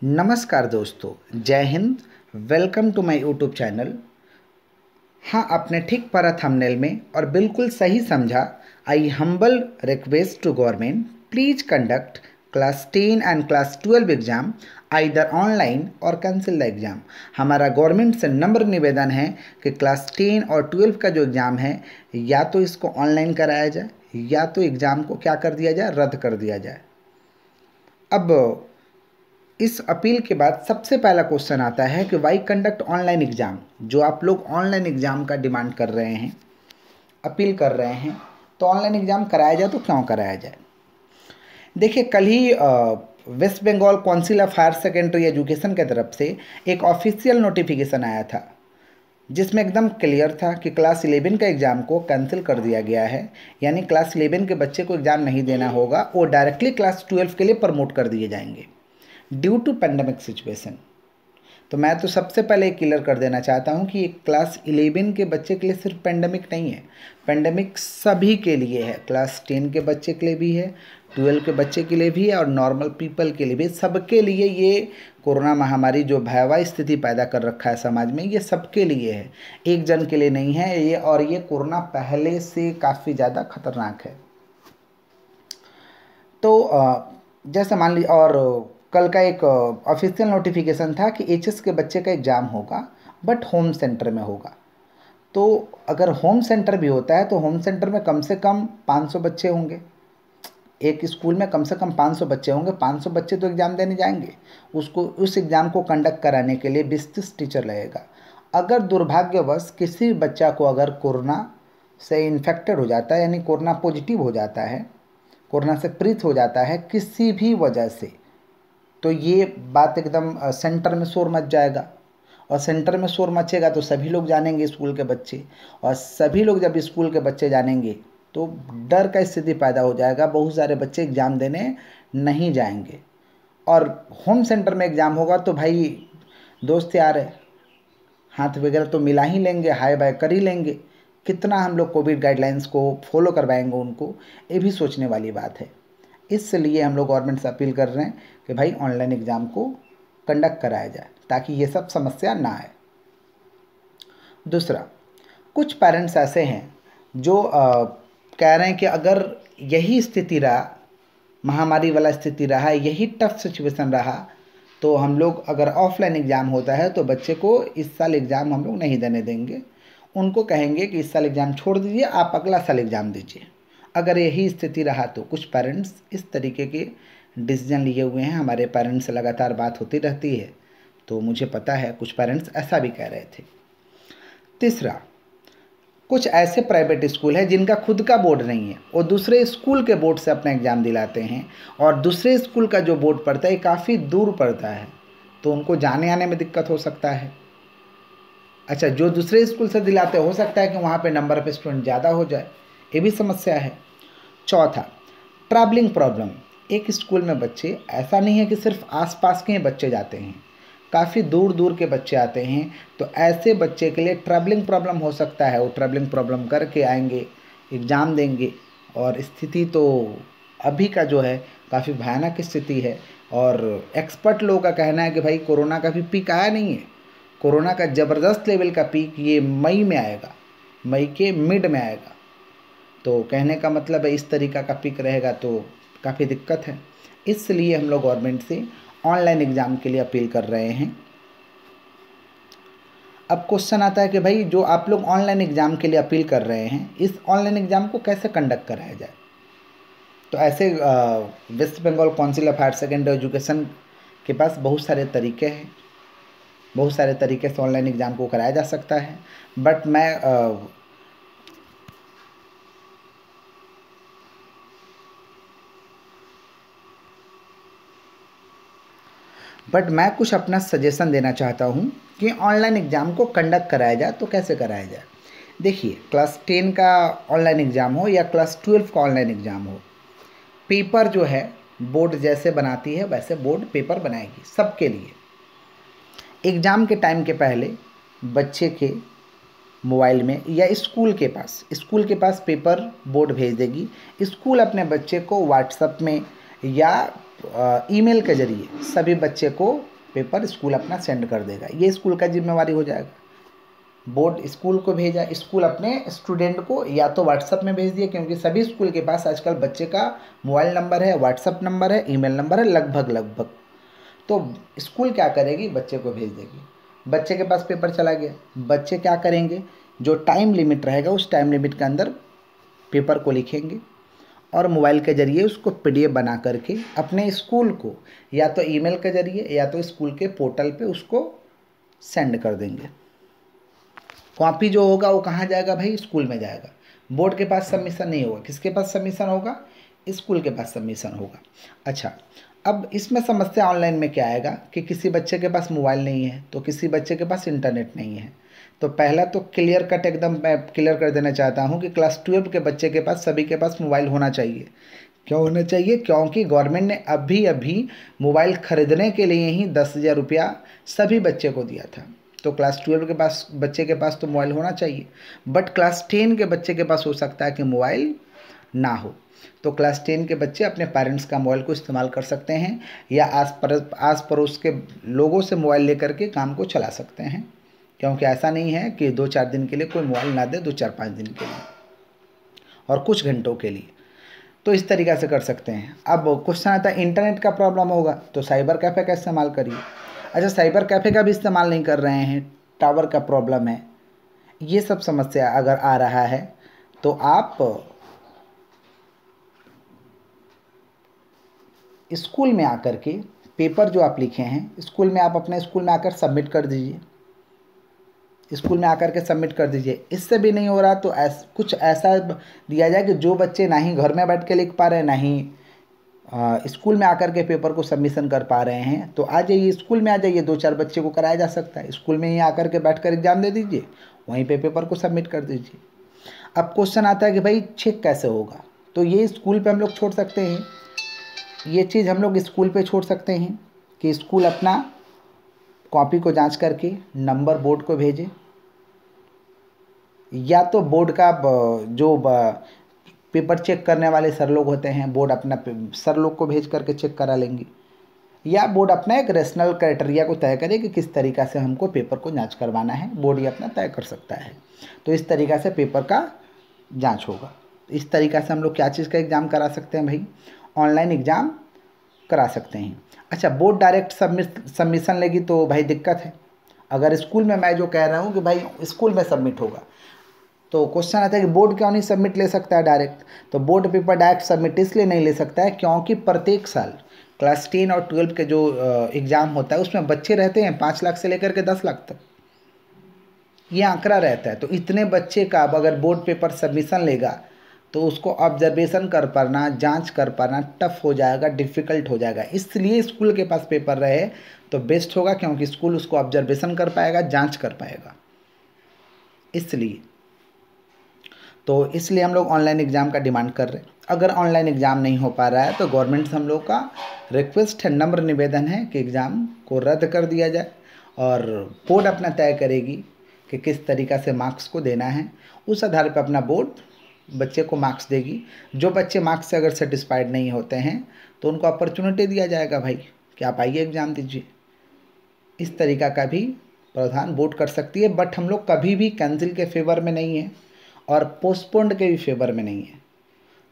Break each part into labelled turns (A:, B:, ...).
A: नमस्कार दोस्तों, जय Hind. Welcome to my YouTube channel. हाँ, आपने ठीक पढ़ा थंबनेल में और बिल्कुल सही समझा। I humble request to government, please conduct class 10 and class 12 exam either online or cancel the exam. हमारा गवर्नमेंट से नम्र निवेदन है कि क्लास 10 और 12 का जो एग्ज़ाम है या तो इसको ऑनलाइन कराया जाए या तो एग्ज़ाम को क्या कर दिया जाए, रद्द कर दिया जाए। अब इस अपील के बाद सबसे पहला क्वेश्चन आता है कि वाई कंडक्ट ऑनलाइन एग्ज़ाम। जो आप लोग ऑनलाइन एग्ज़ाम का डिमांड कर रहे हैं, अपील कर रहे हैं, तो ऑनलाइन एग्ज़ाम कराया जाए तो क्यों कराया जाए। देखिए, कल ही West Bengal council of higher secondary Education की तरफ से एक ऑफिशियल नोटिफिकेशन आया था जिसमें एकदम क्लियर था कि क्लास 11 का एग्ज़ाम को कैंसिल कर दिया गया है। यानी क्लास 11 के बच्चे को एग्ज़ाम नहीं देना होगा, वो डायरेक्टली क्लास 12 के लिए प्रमोट कर दिए जाएंगे ड्यू टू पेंडेमिक सिचुएशन। तो मैं तो सबसे पहले क्लियर कर देना चाहता हूं कि क्लास 11 के बच्चे के लिए सिर्फ पेंडेमिक नहीं है, पेंडेमिक सभी के लिए है। क्लास 10 के बच्चे के लिए भी है, 12 के बच्चे के लिए भी है और नॉर्मल पीपल के लिए भी। सबके लिए ये कोरोना महामारी जो भयावह स्थिति पैदा कर रखा है समाज में, ये सबके लिए है, एक जन के लिए नहीं है ये। और ये कोरोना पहले से काफ़ी ज़्यादा खतरनाक है। तो जैसे मान लीजिए, और कल का एक ऑफिशियल नोटिफिकेशन था कि एचएस के बच्चे का एग्ज़ाम होगा बट होम सेंटर में होगा। तो अगर होम सेंटर भी होता है तो होम सेंटर में कम से कम 500 बच्चे होंगे। एक स्कूल में कम से कम 500 बच्चे होंगे। 500 बच्चे तो एग्ज़ाम देने जाएंगे, उसको उस एग्ज़ाम को कंडक्ट कराने के लिए 20-30 टीचर लगेगा। अगर दुर्भाग्यवश किसी बच्चा को अगर कोरोना से इन्फेक्टेड हो जाता है, यानी कोरोना पॉजिटिव हो जाता है, कोरोना से पीड़ित हो जाता है किसी भी वजह से, तो ये बात एकदम सेंटर में शोर मच जाएगा। और सेंटर में शोर मचेगा तो सभी लोग जानेंगे, स्कूल के बच्चे, और सभी लोग जब स्कूल के बच्चे जानेंगे तो डर का स्थिति पैदा हो जाएगा। बहुत सारे बच्चे एग्ज़ाम देने नहीं जाएंगे। और होम सेंटर में एग्ज़ाम होगा तो भाई दोस्त यार है, हाथ वगैरह तो मिला ही लेंगे, हाय बाय कर ही लेंगे। कितना हम लोग कोविड गाइडलाइंस को फॉलो करवाएंगे उनको, ये भी सोचने वाली बात है। इसलिए हम लोग गवर्नमेंट से अपील कर रहे हैं कि भाई ऑनलाइन एग्ज़ाम को कंडक्ट कराया जाए ताकि ये सब समस्या ना आए। दूसरा, कुछ पेरेंट्स ऐसे हैं जो कह रहे हैं कि अगर यही स्थिति रहा, महामारी वाला स्थिति रहा, यही टफ सिचुएशन रहा, तो हम लोग अगर ऑफलाइन एग्ज़ाम होता है तो बच्चे को इस साल एग्ज़ाम हम लोग नहीं देने देंगे। उनको कहेंगे कि इस साल एग्ज़ाम छोड़ दीजिए, आप अगला साल एग्ज़ाम दीजिए। अगर यही स्थिति रहा तो कुछ पेरेंट्स इस तरीके के डिसीजन लिए हुए हैं। हमारे पेरेंट्स से लगातार बात होती रहती है, तो मुझे पता है कुछ पेरेंट्स ऐसा भी कह रहे थे। तीसरा, कुछ ऐसे प्राइवेट स्कूल हैं जिनका खुद का बोर्ड नहीं है, वो दूसरे स्कूल के बोर्ड से अपना एग्ज़ाम दिलाते हैं, और दूसरे स्कूल का जो बोर्ड पड़ता है काफ़ी दूर पड़ता है, तो उनको जाने आने में दिक्कत हो सकता है। अच्छा, जो दूसरे स्कूल से दिलाते हो सकता है कि वहाँ पे नंबर पे स्टूडेंट ज़्यादा हो जाए, ये भी समस्या है। चौथा, ट्रैवलिंग प्रॉब्लम। एक स्कूल में बच्चे, ऐसा नहीं है कि सिर्फ आसपास के बच्चे जाते हैं, काफ़ी दूर दूर के बच्चे आते हैं, तो ऐसे बच्चे के लिए ट्रैवलिंग प्रॉब्लम हो सकता है। वो ट्रैवलिंग प्रॉब्लम करके आएंगे, एग्ज़ाम देंगे, और स्थिति तो अभी का जो है काफ़ी भयानक स्थिति है। और एक्सपर्ट लोगों का कहना है कि भाई कोरोना का भी पीक आया नहीं है, कोरोना का ज़बरदस्त लेवल का पीक ये मई में आएगा, मई के मिड में आएगा। तो कहने का मतलब है इस तरीका का पीक रहेगा तो काफ़ी दिक्कत है। इसलिए हम लोग गवर्नमेंट से ऑनलाइन एग्ज़ाम के लिए अपील कर रहे हैं। अब क्वेश्चन आता है कि भाई जो आप लोग ऑनलाइन एग्ज़ाम के लिए अपील कर रहे हैं, इस ऑनलाइन एग्ज़ाम को कैसे कंडक्ट कराया जाए। तो ऐसे west Bengal council of higher secondary education के पास बहुत सारे तरीके हैं, बहुत सारे तरीके से ऑनलाइन एग्ज़ाम को कराया जा सकता है। बट मैं कुछ अपना सजेशन देना चाहता हूँ कि ऑनलाइन एग्ज़ाम को कंडक्ट कराया जाए तो कैसे कराया जाए। देखिए, क्लास 10 का ऑनलाइन एग्ज़ाम हो या क्लास 12 का ऑनलाइन एग्ज़ाम हो, पेपर जो है बोर्ड जैसे बनाती है वैसे बोर्ड पेपर बनाएगी सबके लिए। एग्ज़ाम के टाइम के पहले बच्चे के मोबाइल में या स्कूल के पास पेपर बोर्ड भेज देगी। स्कूल अपने बच्चे को व्हाट्सएप में या ईमेल के ज़रिए सभी बच्चे को पेपर स्कूल अपना सेंड कर देगा। ये स्कूल का जिम्मेवारी हो जाएगा। बोर्ड स्कूल को भेजा, स्कूल अपने स्टूडेंट को या तो व्हाट्सअप में भेज दिया, क्योंकि सभी स्कूल के पास आजकल बच्चे का मोबाइल नंबर है, व्हाट्सअप नंबर है, ईमेल नंबर है, लगभग। तो स्कूल क्या करेगी, बच्चे को भेज देगी। बच्चे के पास पेपर चला गया, बच्चे क्या करेंगे, जो टाइम लिमिट रहेगा उस टाइम लिमिट के अंदर पेपर को लिखेंगे और मोबाइल के ज़रिए उसको पीडीएफ बना करके अपने स्कूल को या तो ईमेल के ज़रिए या तो स्कूल के पोर्टल पे उसको सेंड कर देंगे। कॉपी जो होगा वो कहाँ जाएगा भाई, स्कूल में जाएगा। बोर्ड के पास सबमिशन नहीं होगा, किसके पास सबमिशन होगा, स्कूल के पास सबमिशन होगा। अच्छा, अब इसमें समस्या ऑनलाइन में क्या आएगा कि किसी बच्चे के पास मोबाइल नहीं है तो किसी बच्चे के पास इंटरनेट नहीं है। तो पहला तो क्लियर कट एकदम मैं क्लियर कर देना चाहता हूँ कि क्लास 12 के बच्चे के पास सभी के पास मोबाइल होना चाहिए। क्यों होना चाहिए, क्योंकि गवर्नमेंट ने अभी मोबाइल खरीदने के लिए ही 10,000 रुपया सभी बच्चे को दिया था। तो क्लास 12 के पास बच्चे के पास तो मोबाइल होना चाहिए, बट क्लास 10 के बच्चे के पास हो सकता है कि मोबाइल ना हो। तो क्लास 10 के बच्चे अपने पेरेंट्स का मोबाइल को इस्तेमाल कर सकते हैं या आस पड़ोस के लोगों से मोबाइल लेकर के काम को चला सकते हैं, क्योंकि ऐसा नहीं है कि 2-4 दिन के लिए कोई मोबाइल ना दे, 2-4-5 दिन के लिए और कुछ घंटों के लिए। तो इस तरीक़ा से कर सकते हैं। अब क्वेश्चन आता है इंटरनेट का प्रॉब्लम होगा तो साइबर कैफ़े का इस्तेमाल करिए। अच्छा, साइबर कैफ़े का भी इस्तेमाल नहीं कर रहे हैं, टावर का प्रॉब्लम है, ये सब समस्या अगर आ रहा है तो आप स्कूल में आकर के पेपर जो आप लिखे हैं स्कूल में आप अपने स्कूल में आकर सबमिट कर दीजिए। स्कूल में आकर के सबमिट कर दीजिए। इससे भी नहीं हो रहा तो कुछ ऐसा दिया जाए कि जो बच्चे ना ही घर में बैठ के लिख पा रहे हैं ना ही स्कूल में आकर के पेपर को सबमिशन कर पा रहे हैं, तो आ जाइए स्कूल में, आ जाइए, 2-4 बच्चे को कराया जा सकता है। स्कूल में ही आकर के बैठ कर एग्ज़ाम दे दीजिए, वहीं पे पेपर को सबमिट कर दीजिए। अब क्वेश्चन आता है कि भाई चेक कैसे होगा, तो ये स्कूल पे हम लोग छोड़ सकते हैं। ये चीज़ हम लोग स्कूल पे छोड़ सकते हैं कि स्कूल अपना कॉपी को जांच करके नंबर बोर्ड को भेजे, या तो बोर्ड का जो पेपर चेक करने वाले सर लोग होते हैं, बोर्ड अपना सर लोग को भेज करके चेक करा लेंगे, या बोर्ड अपना एक रेशनल क्राइटेरिया को तय करे कि किस तरीक़ा से हमको पेपर को जांच करवाना है, बोर्ड ये अपना तय कर सकता है। तो इस तरीक़ा से पेपर का जांच होगा। इस तरीक़ा से हम लोग क्या चीज़ का एग्ज़ाम करा सकते हैं भाई, ऑनलाइन एग्ज़ाम करा सकते हैं। अच्छा, बोर्ड डायरेक्ट सबमिशन लेगी तो भाई दिक्कत है। अगर स्कूल में मैं जो कह रहा हूँ कि भाई स्कूल में सबमिट होगा, तो क्वेश्चन आता है कि बोर्ड क्यों नहीं सबमिट ले सकता है डायरेक्ट। तो बोर्ड पेपर डायरेक्ट सबमिट इसलिए नहीं ले सकता है क्योंकि प्रत्येक साल क्लास 10 और 12 के जो एग्ज़ाम होता है उसमें बच्चे रहते हैं 5 लाख से लेकर के 10 लाख तक, ये आंकड़ा रहता है। तो इतने बच्चे का अब अगर बोर्ड पेपर सबमिशन लेगा तो उसको ऑब्जर्वेशन कर पाना, जांच कर पाना टफ हो जाएगा, डिफ़िकल्ट हो जाएगा। इसलिए स्कूल के पास पेपर रहे तो बेस्ट होगा, क्योंकि स्कूल उसको ऑब्जर्वेशन कर पाएगा, जांच कर पाएगा। इसलिए हम लोग ऑनलाइन एग्ज़ाम का डिमांड कर रहे हैं। अगर ऑनलाइन एग्ज़ाम नहीं हो पा रहा है तो गवर्नमेंट से हम लोग का रिक्वेस्ट है, नम्र निवेदन है कि एग्ज़ाम को रद्द कर दिया जाए और बोर्ड अपना तय करेगी कि किस तरीक़ा से मार्क्स को देना है। उस आधार पर अपना बोर्ड बच्चे को मार्क्स देगी। जो बच्चे मार्क्स से अगर सेटिस्फाइड नहीं होते हैं तो उनको अपॉर्चुनिटी दिया जाएगा भाई कि आप आइए एग्ज़ाम दीजिए। इस तरीक़ा का भी प्रावधान बोर्ड कर सकती है, बट हम लोग कभी भी कैंसिल के फेवर में नहीं है और पोस्टपोन्ड के भी फेवर में नहीं है।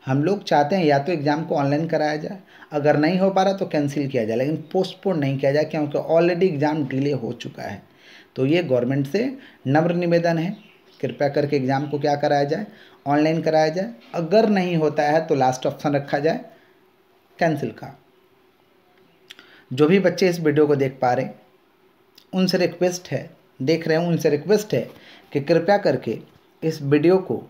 A: हम लोग चाहते हैं या तो एग्ज़ाम को ऑनलाइन कराया जाए, अगर नहीं हो पा रहा तो कैंसिल किया जाए, लेकिन पोस्टपोन नहीं किया जाए, क्योंकि ऑलरेडी एग्ज़ाम डिले हो चुका है। तो ये गवर्नमेंट से नम्र निवेदन है, कृपया करके एग्ज़ाम को क्या कराया जाए, ऑनलाइन कराया जाए। अगर नहीं होता है तो लास्ट ऑप्शन रखा जाए कैंसिल का। जो भी बच्चे इस वीडियो को देख पा रहे हैं उनसे रिक्वेस्ट है, देख रहे हैं उनसे रिक्वेस्ट है कि कृपया करके इस वीडियो को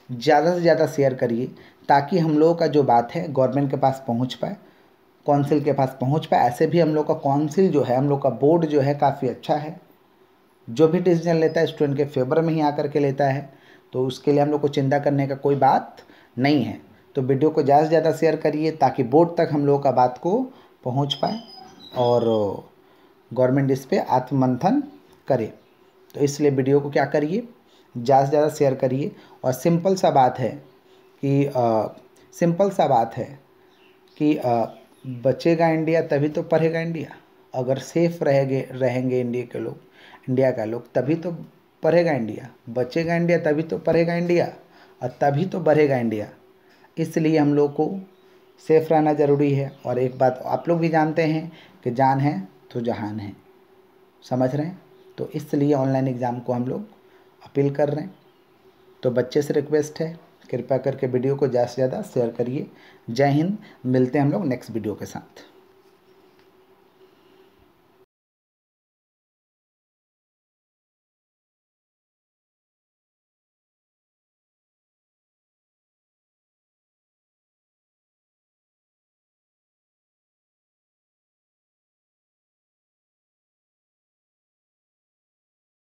A: ज़्यादा से ज़्यादा शेयर करिए, ताकि हम लोगों का जो बात है गवर्नमेंट के पास पहुंच पाए, काउंसिल के पास पहुंच पाए। ऐसे भी हम लोग का काउंसिल जो है, हम लोग का बोर्ड जो है काफ़ी अच्छा है, जो भी डिसीजन लेता है स्टूडेंट के फेवर में ही आकर के लेता है, तो उसके लिए हम लोग को चिंता करने का कोई बात नहीं है। तो वीडियो को ज़्यादा से ज़्यादा शेयर करिए ताकि बोर्ड तक हम लोगों का बात को पहुँच पाए और गवर्नमेंट इस पर आत्ममंथन करे। तो इसलिए वीडियो को क्या करिए, ज़्यादा से ज़्यादा शेयर करिए। और सिंपल सा बात है कि बचेगा इंडिया तभी तो पढ़ेगा इंडिया। अगर सेफ रहेंगे इंडिया का लोग, तभी तो पढ़ेगा इंडिया, बचेगा इंडिया, तभी तो पढ़ेगा इंडिया, और तभी तो बढ़ेगा इंडिया। इसलिए हम लोग को सेफ रहना ज़रूरी है। और एक बात आप लोग भी जानते हैं कि जान है तो जहान है, समझ रहे हैं? तो इसलिए ऑनलाइन एग्ज़ाम को हम लोग अपील कर रहे हैं। तो बच्चे से रिक्वेस्ट है, कृपया करके वीडियो को ज़्यादा से ज़्यादा शेयर करिए। जय हिंद, मिलते हैं हम लोग नेक्स्ट वीडियो के साथ।